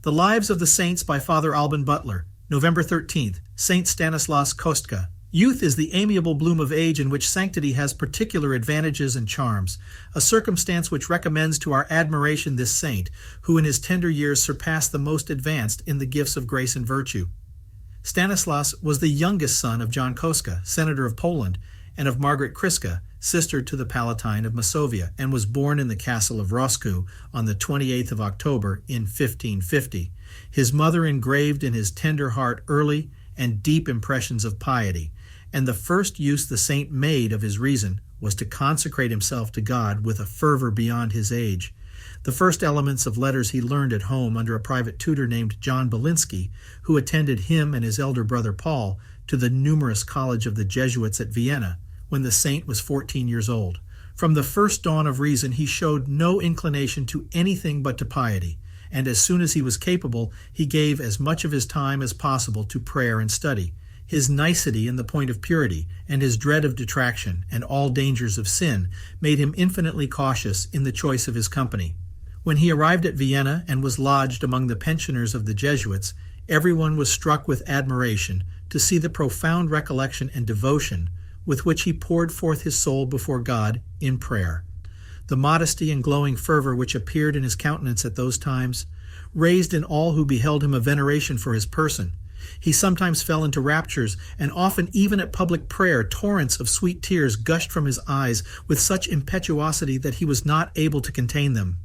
The Lives of the Saints by Father Alban Butler, November 13th, Saint Stanislaus Kostka. Youth is the amiable bloom of age in which sanctity has particular advantages and charms, a circumstance which recommends to our admiration this saint, who in his tender years surpassed the most advanced in the gifts of grace and virtue. Stanislaus was the youngest son of John Kostka, senator of Poland, and of Margaret Kryska, sister to the Palatine of Masovia, and was born in the castle of Roscoe on the 28th of October in 1550. His mother engraved in his tender heart early and deep impressions of piety, and the first use the saint made of his reason was to consecrate himself to God with a fervor beyond his age. The first elements of letters he learned at home under a private tutor named John Belinsky, who attended him and his elder brother Paul to the numerous college of the Jesuits at Vienna when the saint was 14 years old. From the first dawn of reason he showed no inclination to anything but to piety, and as soon as he was capable, he gave as much of his time as possible to prayer and study. His nicety in the point of purity, and his dread of detraction and all dangers of sin, made him infinitely cautious in the choice of his company. When he arrived at Vienna and was lodged among the pensioners of the Jesuits, everyone was struck with admiration to see the profound recollection and devotion with which he poured forth his soul before God in prayer. The modesty and glowing fervor which appeared in his countenance at those times raised in all who beheld him a veneration for his person. He sometimes fell into raptures, and often even at public prayer torrents of sweet tears gushed from his eyes with such impetuosity that he was not able to contain them.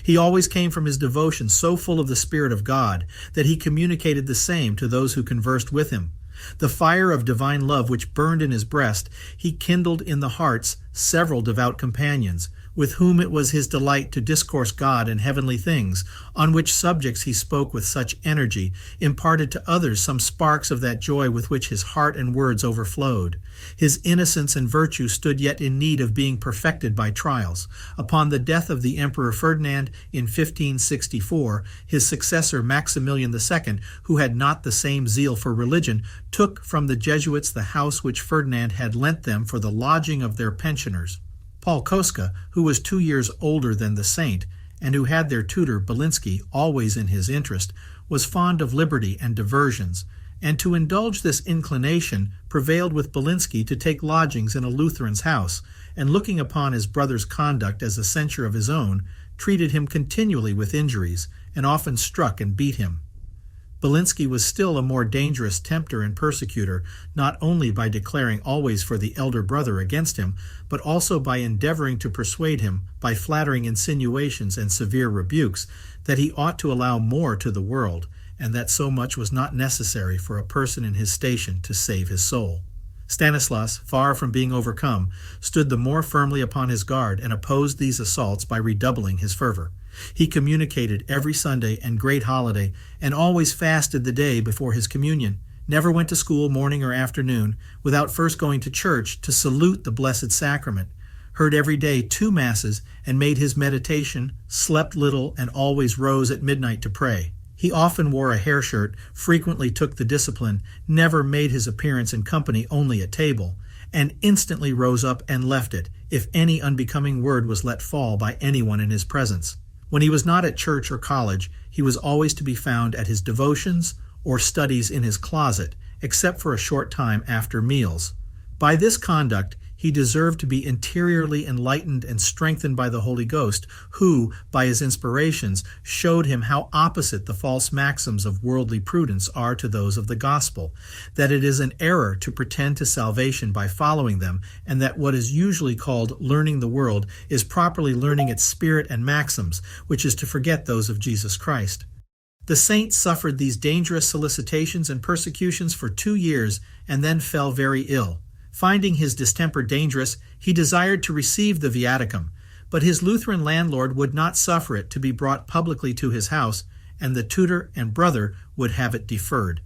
He always came from his devotion so full of the Spirit of God that he communicated the same to those who conversed with him. The fire of divine love which burned in his breast he kindled in the hearts several devout companions, with whom it was his delight to discourse God and heavenly things, on which subjects he spoke with such energy, imparted to others some sparks of that joy with which his heart and words overflowed. His innocence and virtue stood yet in need of being perfected by trials. Upon the death of the Emperor Ferdinand in 1564, his successor Maximilian II, who had not the same zeal for religion, took from the Jesuits the house which Ferdinand had lent them for the lodging of their pensioners. Paul Kostka, who was 2 years older than the saint, and who had their tutor Belinsky always in his interest, was fond of liberty and diversions, and to indulge this inclination prevailed with Belinsky to take lodgings in a Lutheran's house, and looking upon his brother's conduct as a censure of his own, treated him continually with injuries, and often struck and beat him. Belinsky was still a more dangerous tempter and persecutor, not only by declaring always for the elder brother against him, but also by endeavoring to persuade him, by flattering insinuations and severe rebukes, that he ought to allow more to the world, and that so much was not necessary for a person in his station to save his soul. Stanislaus, far from being overcome, stood the more firmly upon his guard and opposed these assaults by redoubling his fervor. He communicated every Sunday and great holiday, and always fasted the day before his communion, never went to school morning or afternoon without first going to church to salute the Blessed Sacrament, heard every day 2 masses, and made his meditation, slept little, and always rose at midnight to pray. He often wore a hair shirt, frequently took the discipline, never made his appearance in company only at table, and instantly rose up and left it if any unbecoming word was let fall by anyone in his presence. When he was not at church or college, he was always to be found at his devotions or studies in his closet, except for a short time after meals. By this conduct, he deserved to be interiorly enlightened and strengthened by the Holy Ghost, who, by his inspirations, showed him how opposite the false maxims of worldly prudence are to those of the gospel, that it is an error to pretend to salvation by following them, and that what is usually called learning the world is properly learning its spirit and maxims, which is to forget those of Jesus Christ. The saint suffered these dangerous solicitations and persecutions for 2 years, and then fell very ill. Finding his distemper dangerous, he desired to receive the viaticum, but his Lutheran landlord would not suffer it to be brought publicly to his house, and the tutor and brother would have it deferred.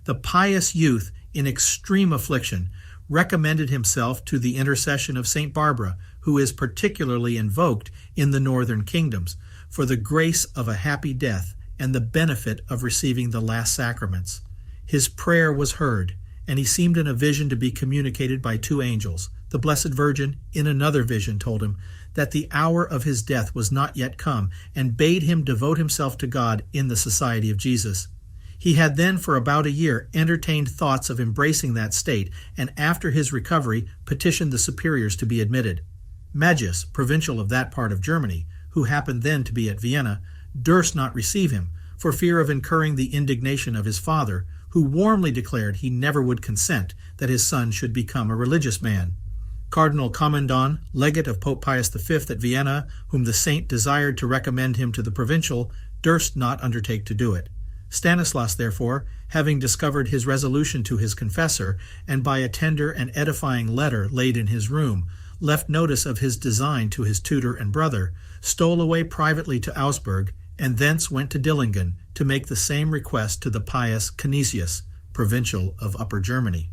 The pious youth, in extreme affliction, recommended himself to the intercession of St. Barbara, who is particularly invoked in the northern kingdoms, for the grace of a happy death and the benefit of receiving the last sacraments. His prayer was heard, and he seemed in a vision to be communicated by two angels. The Blessed Virgin, in another vision, told him that the hour of his death was not yet come, and bade him devote himself to God in the society of Jesus. He had then for about a year entertained thoughts of embracing that state, and after his recovery petitioned the superiors to be admitted. Magius, provincial of that part of Germany, who happened then to be at Vienna, durst not receive him, for fear of incurring the indignation of his father, who warmly declared he never would consent that his son should become a religious man. Cardinal Commendon, legate of Pope Pius V at Vienna, whom the saint desired to recommend him to the provincial, durst not undertake to do it. Stanislaus, therefore, having discovered his resolution to his confessor, and by a tender and edifying letter laid in his room, left notice of his design to his tutor and brother, stole away privately to Augsburg, and thence went to Dillingen to make the same request to the pious Canisius, provincial of Upper Germany.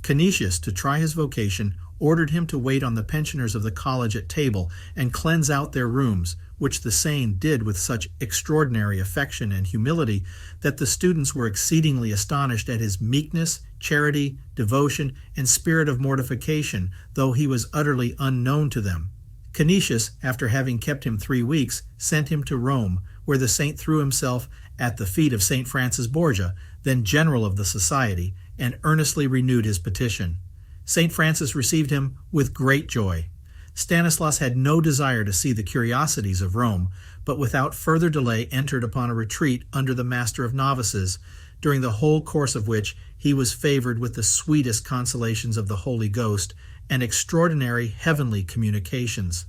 Canisius, to try his vocation, ordered him to wait on the pensioners of the college at table and cleanse out their rooms, which the same did with such extraordinary affection and humility that the students were exceedingly astonished at his meekness, charity, devotion, and spirit of mortification, though he was utterly unknown to them. Canisius, after having kept him 3 weeks, sent him to Rome, where the saint threw himself at the feet of St. Francis Borgia, then general of the society, and earnestly renewed his petition. St. Francis received him with great joy. Stanislaus had no desire to see the curiosities of Rome, but without further delay entered upon a retreat under the Master of Novices, during the whole course of which he was favored with the sweetest consolations of the Holy Ghost and extraordinary heavenly communications.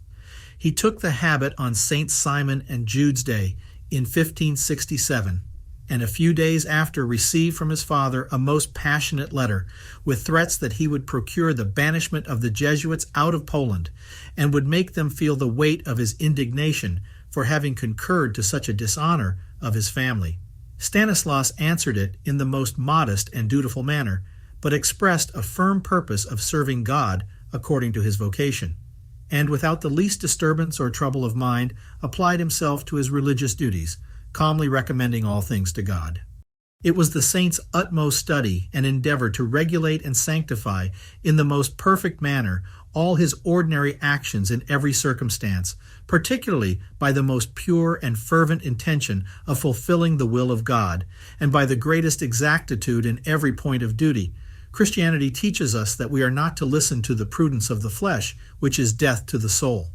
He took the habit on St. Simon and Jude's Day in 1567, and a few days after received from his father a most passionate letter, with threats that he would procure the banishment of the Jesuits out of Poland, and would make them feel the weight of his indignation for having concurred to such a dishonor of his family. Stanislaus answered it in the most modest and dutiful manner, but expressed a firm purpose of serving God according to his vocation, and without the least disturbance or trouble of mind applied himself to his religious duties, calmly recommending all things to God. It was the saint's utmost study and endeavor to regulate and sanctify in the most perfect manner all his ordinary actions in every circumstance, particularly by the most pure and fervent intention of fulfilling the will of God, and by the greatest exactitude in every point of duty. Christianity teaches us that we are not to listen to the prudence of the flesh, which is death to the soul.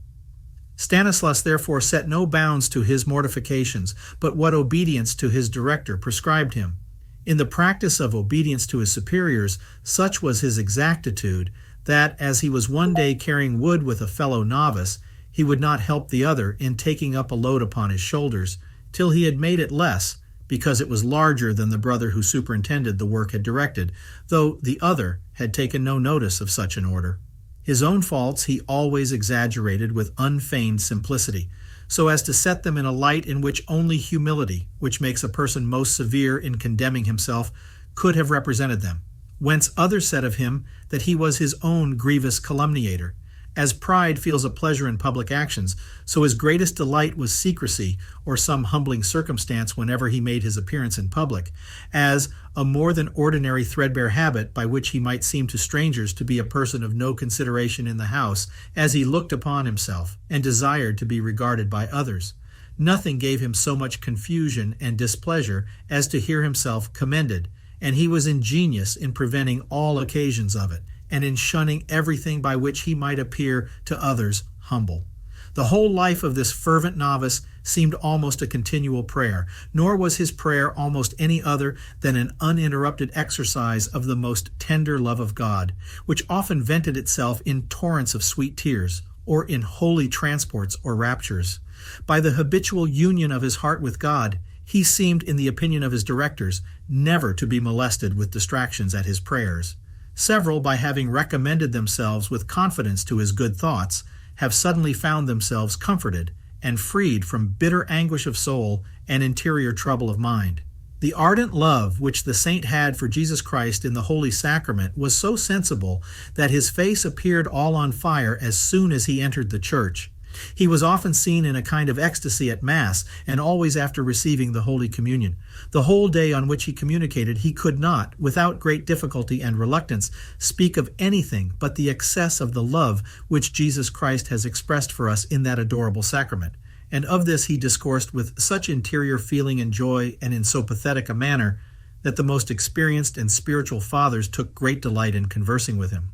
Stanislaus therefore set no bounds to his mortifications, but what obedience to his director prescribed him. In the practice of obedience to his superiors, such was his exactitude, that as he was one day carrying wood with a fellow novice, he would not help the other in taking up a load upon his shoulders, till he had made it less, because it was larger than the brother who superintended the work had directed, though the other had taken no notice of such an order. His own faults he always exaggerated with unfeigned simplicity, so as to set them in a light in which only humility, which makes a person most severe in condemning himself, could have represented them. Whence others said of him that he was his own grievous calumniator. As pride feels a pleasure in public actions, so his greatest delight was secrecy or some humbling circumstance whenever he made his appearance in public, as a more than ordinary threadbare habit by which he might seem to strangers to be a person of no consideration in the house, as he looked upon himself, and desired to be regarded by others. Nothing gave him so much confusion and displeasure as to hear himself commended, and he was ingenious in preventing all occasions of it, and in shunning everything by which he might appear to others humble. The whole life of this fervent novice seemed almost a continual prayer, nor was his prayer almost any other than an uninterrupted exercise of the most tender love of God, which often vented itself in torrents of sweet tears, or in holy transports or raptures. By the habitual union of his heart with God, he seemed, in the opinion of his directors, never to be molested with distractions at his prayers. Several, by having recommended themselves with confidence to his good thoughts, have suddenly found themselves comforted and freed from bitter anguish of soul and interior trouble of mind. The ardent love which the saint had for Jesus Christ in the Holy Sacrament was so sensible that his face appeared all on fire as soon as he entered the church. He was often seen in a kind of ecstasy at Mass, and always after receiving the Holy Communion. The whole day on which he communicated, he could not, without great difficulty and reluctance, speak of anything but the excess of the love which Jesus Christ has expressed for us in that adorable sacrament. And of this he discoursed with such interior feeling and joy, and in so pathetic a manner, that the most experienced and spiritual fathers took great delight in conversing with him.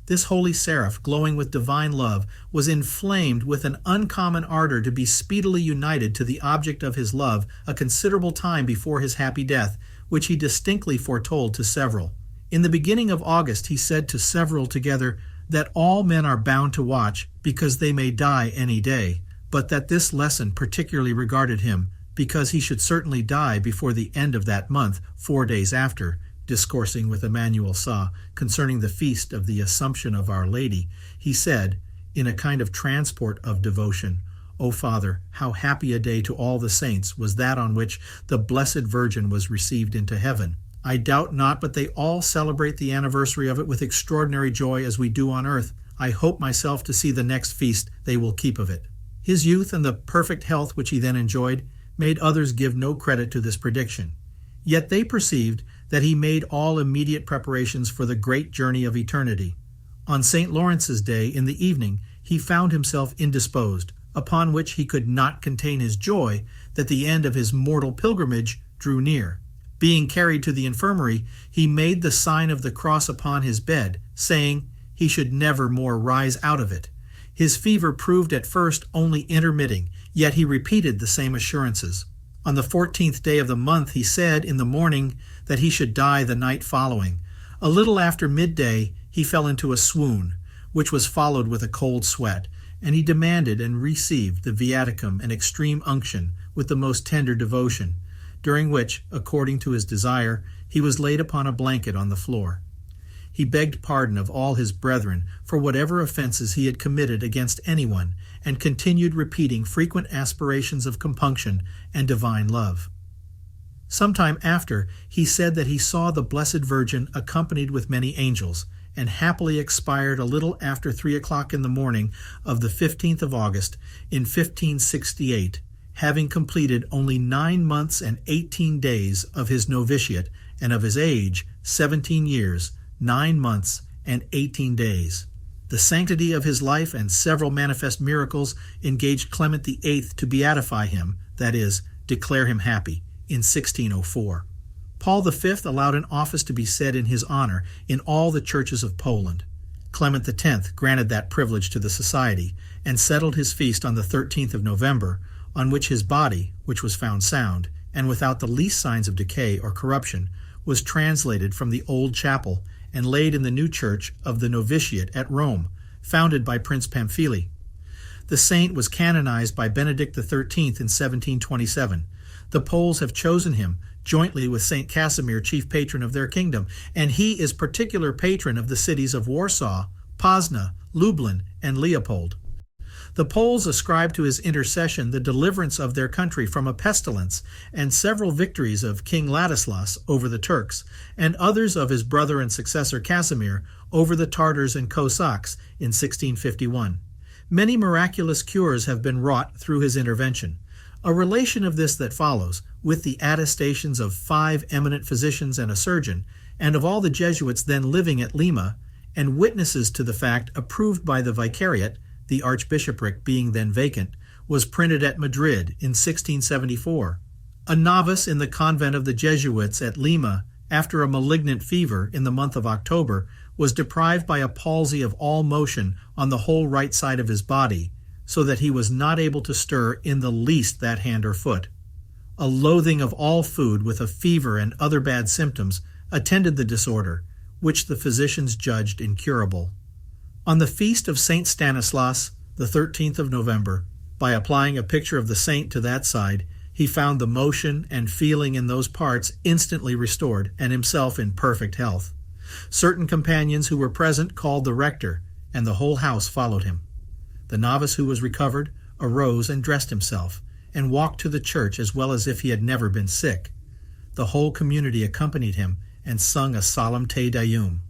This holy seraph, glowing with divine love, was inflamed with an uncommon ardor to be speedily united to the object of his love a considerable time before his happy death, which he distinctly foretold to several. In the beginning of August he said to several together that all men are bound to watch, because they may die any day, but that this lesson particularly regarded him, because he should certainly die before the end of that month, 4 days after. Discoursing with Emmanuel Sa concerning the feast of the Assumption of Our Lady, he said, in a kind of transport of devotion, "O Father, how happy a day to all the saints was that on which the Blessed Virgin was received into heaven. I doubt not but they all celebrate the anniversary of it with extraordinary joy as we do on earth. I hope myself to see the next feast they will keep of it." His youth and the perfect health which he then enjoyed made others give no credit to this prediction. Yet they perceived that he made all immediate preparations for the great journey of eternity. On St. Lawrence's Day in the evening he found himself indisposed, upon which he could not contain his joy that the end of his mortal pilgrimage drew near. Being carried to the infirmary, he made the sign of the cross upon his bed, saying he should never more rise out of it. His fever proved at first only intermitting, yet he repeated the same assurances. On the 14th day of the month he said in the morning that he should die the night following. A little after midday he fell into a swoon, which was followed with a cold sweat, and he demanded and received the viaticum and extreme unction with the most tender devotion, during which, according to his desire, he was laid upon a blanket on the floor. He begged pardon of all his brethren for whatever offenses he had committed against anyone, and continued repeating frequent aspirations of compunction and divine love. Some time after, he said that he saw the Blessed Virgin accompanied with many angels, and happily expired a little after 3 o'clock in the morning of the 15th of August in 1568, having completed only 9 months and 18 days of his novitiate, and of his age 17 years, 9 months, and 18 days. The sanctity of his life and several manifest miracles engaged Clement VIII to beatify him, that is, declare him happy, in 1604. Paul V allowed an office to be said in his honor in all the churches of Poland. Clement X granted that privilege to the Society, and settled his feast on the 13th of November, on which his body, which was found sound, and without the least signs of decay or corruption, was translated from the old chapel and laid in the new church of the Novitiate at Rome, founded by Prince Pamphili. The saint was canonized by Benedict XIII in 1727. The Poles have chosen him, jointly with St. Casimir, chief patron of their kingdom, and he is particular patron of the cities of Warsaw, Poznan, Lublin, and Leopold. The Poles ascribe to his intercession the deliverance of their country from a pestilence, and several victories of King Ladislas over the Turks, and others of his brother and successor Casimir over the Tartars and Cossacks in 1651. Many miraculous cures have been wrought through his intervention. A relation of this that follows, with the attestations of 5 eminent physicians and a surgeon, and of all the Jesuits then living at Lima, and witnesses to the fact approved by the Vicariate, the archbishopric being then vacant, was printed at Madrid in 1674. A novice in the convent of the Jesuits at Lima, after a malignant fever in the month of October, was deprived by a palsy of all motion on the whole right side of his body, so that he was not able to stir in the least that hand or foot. A loathing of all food, with a fever and other bad symptoms, attended the disorder, which the physicians judged incurable. On the feast of St. Stanislaus, the 13th of November, by applying a picture of the saint to that side, he found the motion and feeling in those parts instantly restored, and himself in perfect health. Certain companions who were present called the rector, and the whole house followed him. The novice who was recovered arose and dressed himself, and walked to the church as well as if he had never been sick. The whole community accompanied him and sung a solemn Te Deum.